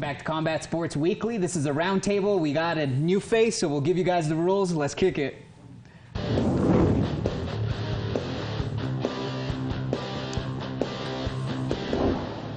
back to Combat Sports Weekly. This is a roundtable. We got a new face, so we'll give you guys the rules. Let's kick it.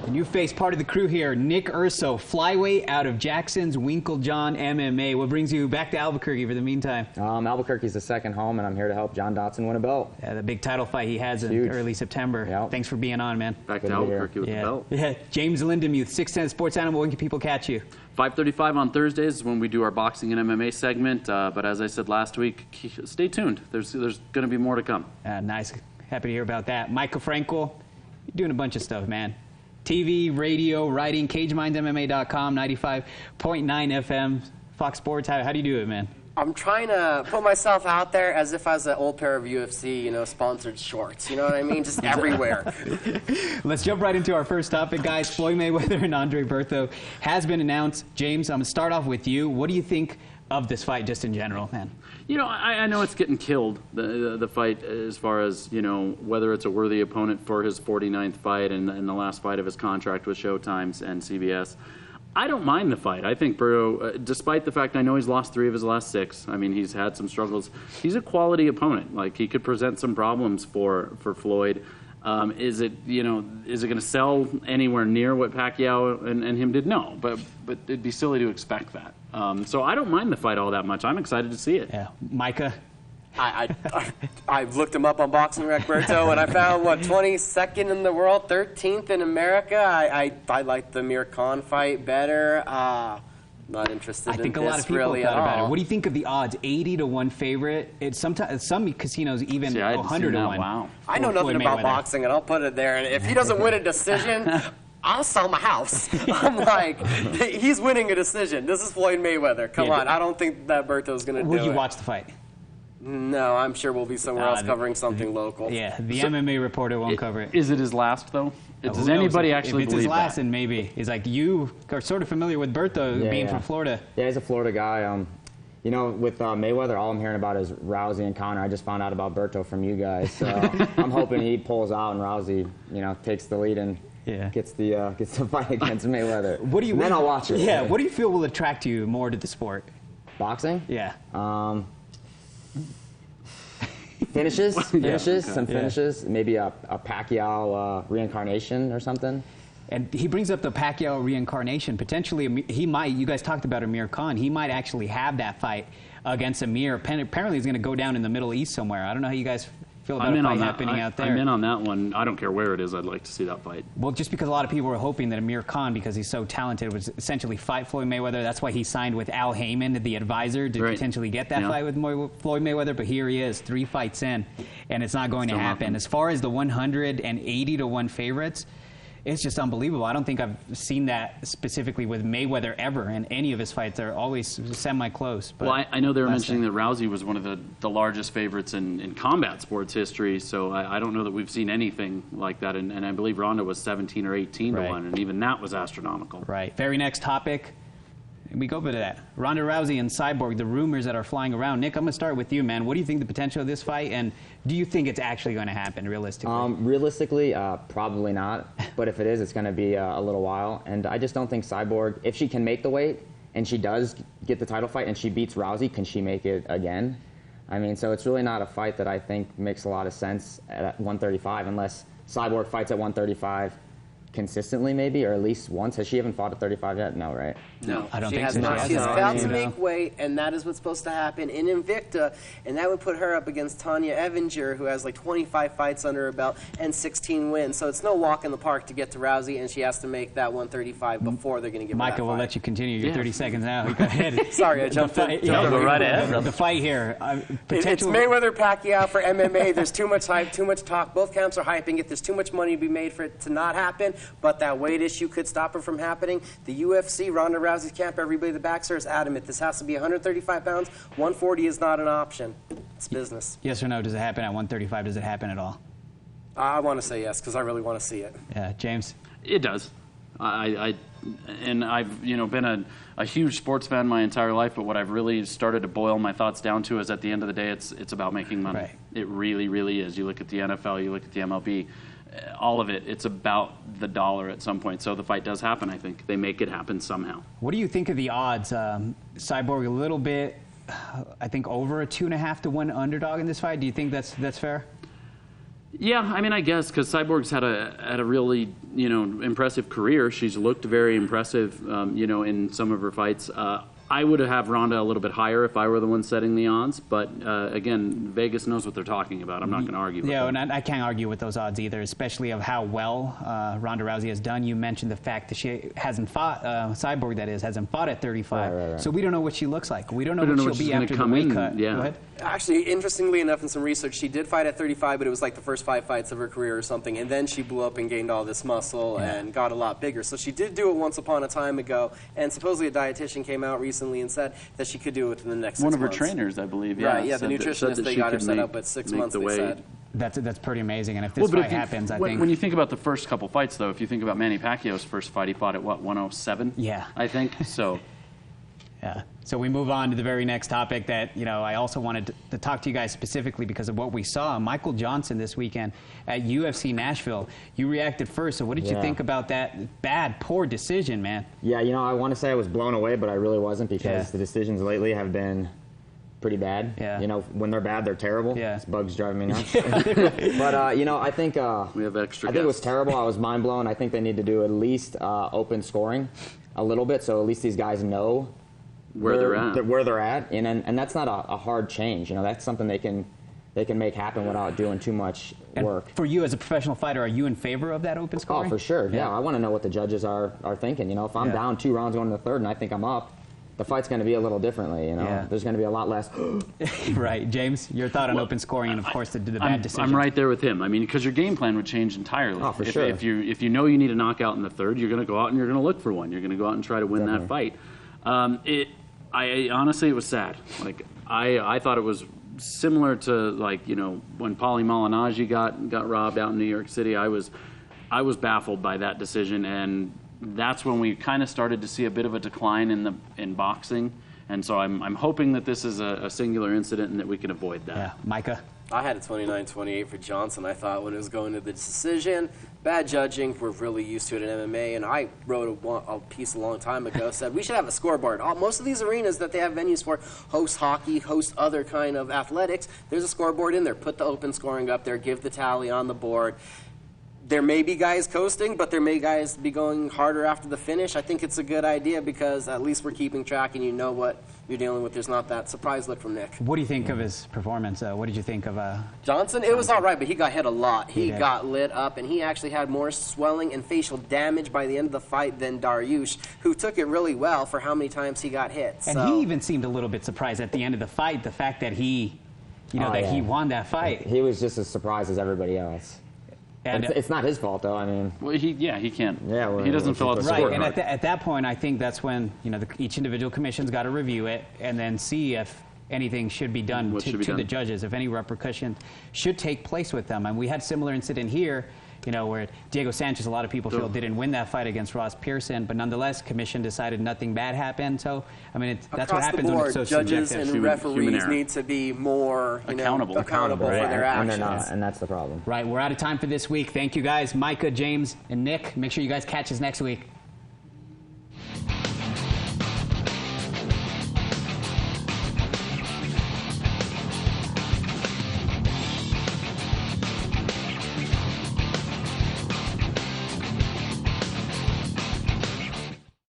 New face, part of the crew here, Nick Urso, flyweight out of Jackson's Winklejohn MMA. What brings you back to Albuquerque for the meantime? Albuquerque's the second home, and I'm here to help John Dotson win a belt. Yeah, the big title fight he has in early September. Yep. Thanks for being on, man. Back to Albuquerque with the belt. Yeah, James Lindemuth, 6'10", Sports Animal. When can people catch you? 5:35 on Thursdays is when we do our boxing and MMA segment. But as I said last week, stay tuned. There's going to be more to come. Nice. Happy to hear about that. Michael Frankel, you're doing a bunch of stuff, man. TV, radio, writing, CageMindsMMA.com, 95.9 FM, Fox Sports. How do you do it, man? I'm trying to put myself out there as if I was an old pair of UFC, sponsored shorts. You know what I mean? Just everywhere. Let's jump right into our first topic, guys. Floyd Mayweather and Andre Berto has been announced. James, I'm going to start off with you. What do you think of this fight just in general, man? I know it's getting killed, the fight, as far as, whether it's a worthy opponent for his 49th fight and the last fight of his contract with Showtime and CBS. I don't mind the fight. I think Berto, despite the fact I know he's lost 3 of his last 6, I mean, he's had some struggles. He's a quality opponent. Like, he could present some problems for Floyd. Is it going to sell anywhere near what Pacquiao and him did? No, but it'd be silly to expect that. So I don't mind the fight all that much. I'm excited to see it. Yeah, Micah. I've looked him up on Boxing Rec, Berto, and I found, 22nd in the world, 13th in America. I like the Mir Khan fight better. Not interested in this really at all. I think a lot of people thought about it. What do you think of the odds? 80-1 favorite. It's sometimes some casinos even 100-1. Wow. I know nothing about boxing, and I'll put it there. And if he doesn't win a decision, I'll sell my house. I'm like, he's winning a decision. This is Floyd Mayweather. Come on. I don't think that Berto's going to do it. Will you watch the fight? No, I'm sure we'll be somewhere else covering something local. Yeah, the MMA reporter won't cover it. Is it his last, though? Does anybody actually believe that? If it's his last, then maybe. He's like, you are sort of familiar with Berto being from Florida. Yeah, he's a Florida guy. With Mayweather, all I'm hearing about is Rousey and Conor. I just found out about Berto from you guys. So I'm hoping he pulls out and Rousey, takes the lead and gets the fight against Mayweather. Then I'll watch it. Yeah, what do you feel will attract you more to the sport? Boxing? Yeah. Finishes, some finishes. Maybe a Pacquiao reincarnation or something. And he brings up the Pacquiao reincarnation. Potentially, he might, you guys talked about Amir Khan, he might actually have that fight against Amir. Apparently, he's going to go down in the Middle East somewhere. I don't know how you guys feel about a fight happening out there. I'm in on that one. I don't care where it is. I'd like to see that fight. Well, just because a lot of people were hoping that Amir Khan, because he's so talented, would essentially fight Floyd Mayweather. That's why he signed with Al Heyman, the advisor, to potentially get that fight with Floyd Mayweather. But here he is, 3 fights in, and it's not going to happen. As far as the 180-1 favorites, it's just unbelievable. I don't think I've seen that specifically with Mayweather ever in any of his fights. They're always semi-close. Well, I know they were mentioning that Rousey was one of the largest favorites in combat sports history, so I don't know that we've seen anything like that. And I believe Ronda was 17 or 18 to 1, and even that was astronomical. Right. Very next topic. We go over to that. Ronda Rousey and Cyborg, the rumors that are flying around. Nick, I'm going to start with you, man. What do you think the potential of this fight, and do you think it's actually going to happen realistically? Realistically, probably not. But if it is, it's going to be a little while. And I just don't think Cyborg, if she can make the weight, and she does get the title fight, and she beats Rousey, can she make it again? I mean, so it's really not a fight that I think makes a lot of sense at 135, unless Cyborg fights at 135 consistently, maybe, or at least once. Has she even fought at 35 yet? No, right? No, I don't think so. She is about to make weight, and that is what's supposed to happen in Invicta, and that would put her up against Tanya Evinger, who has like 25 fights under her belt and 16 wins. So it's no walk in the park to get to Rousey, and she has to make that 150 before they're going to give her that Michael, we'll let you continue. You're 30 seconds now. Go ahead. Sorry, I jumped in. Go right ahead. The fight here. It's Mayweather-Pacquiao for MMA. There's too much hype, too much talk. Both camps are hyping it. There's too much money to be made for it to not happen, but that weight issue could stop her from happening. The UFC, Ronda Rousey's camp, everybody that backs her is adamant. This has to be 135 pounds. 140 is not an option. It's business. Yes or no? Does it happen at 135? Does it happen at all? I want to say yes because I really want to see it. Yeah, James? It does. I've been a huge sports fan my entire life, but what I've really started to boil my thoughts down to is at the end of the day, it's about making money. Right. It really, really is. You look at the NFL, you look at the MLB. all of it, it's about the dollar at some point. So the fight does happen, I think. They make it happen somehow. What do you think of the odds? Cyborg a little bit, I think, over a 2.5 to 1 underdog in this fight. Do you think that's fair? Yeah, I mean, I guess, because Cyborg's had a really, impressive career. She's looked very impressive, in some of her fights. I would have Ronda a little bit higher if I were the one setting the odds, but again, Vegas knows what they're talking about. I'm not going to argue with them. And I can't argue with those odds either, especially of how well Ronda Rousey has done. You mentioned the fact that she hasn't fought, Cyborg that is, hasn't fought at 35. Right. So we don't know what she looks like. We don't know what she'll be after the weight cut. Yeah. Go ahead. Actually, interestingly enough, in some research, she did fight at 35, but it was like the first 5 fights of her career or something, and then she blew up and gained all this muscle and got a lot bigger. So she did do it once upon a time ago, and supposedly a dietitian came out recently and said that she could do it within the next 6 months. One of her trainers, I believe. Right, the nutritionist, they got her set up at 6 months, they said. That's pretty amazing, and if this fight happens, I think... When you think about the first couple fights, though, if you think about Manny Pacquiao's first fight, he fought at, 107? Yeah. I think, so... Yeah. So we move on to the very next topic that, I also wanted to talk to you guys specifically because of what we saw. Michael Johnson this weekend at UFC Nashville. You reacted first, so what did you think about that poor decision, man? Yeah, I want to say I was blown away, but I really wasn't because the decisions lately have been pretty bad. Yeah. When they're bad, they're terrible. Yeah. This bug's driving me nuts. But, I think... we have extra I think it was terrible. I was mind blown. I think they need to do at least open scoring a little bit so at least these guys know where they're at, and that's not a hard change. That's something they can make happen without doing too much work. And for you as a professional fighter, are you in favor of that open scoring? Oh, for sure. Yeah, I want to know what the judges are thinking. If I'm down 2 rounds going to the third and I think I'm up, the fight's going to be a little differently. There's going to be a lot less. Right, James. Your thought on open scoring and of course the bad decision. I'm right there with him. I mean, because your game plan would change entirely. Oh, for sure. If you know you need a knockout in the third, you're going to go out and you're going to look for one. You're going to go out and try to win that fight. I honestly, it was sad. Like I thought it was similar to when Paulie Malignaggi got robbed out in New York City. I was baffled by that decision, and that's when we kind of started to see a bit of a decline in boxing. And so I'm hoping that this is a singular incident and that we can avoid that. Yeah, Micah. I had a 29-28 for Johnson. I thought when it was going to the decision, bad judging. We're really used to it in MMA, and I wrote a piece a long time ago said we should have a scoreboard. Most of these arenas that they have venues for host hockey, host other kind of athletics. There's a scoreboard in there. Put the open scoring up there. Give the tally on the board. There may be guys coasting, but there may guys be going harder after the finish. I think it's a good idea because at least we're keeping track and you know what you're dealing with. There's not that surprise look from Nick. What do you think of his performance? What did you think of Johnson? It was all right, but he got hit a lot. He got lit up, and he actually had more swelling and facial damage by the end of the fight than Dariush, who took it really well for how many times he got hit. And he even seemed a little bit surprised at the end of the fight, the fact that he won that fight. He was just as surprised as everybody else. And it's not his fault, though. I mean, well, he can't. Yeah, well, he doesn't fill out the scorecard. Right, and at that point, I think that's when each individual commission's got to review it and then see if anything should be done to the judges, if any repercussion should take place with them. And we had similar incident here, where Diego Sanchez, a lot of people feel, didn't win that fight against Ross Pearson, but nonetheless, commission decided nothing bad happened. So, I mean, that's what happens when it's so judges subjective. and referees need to be more accountable for their actions. And they're not, and that's the problem. Right, we're out of time for this week. Thank you guys, Micah, James, and Nick. Make sure you guys catch us next week.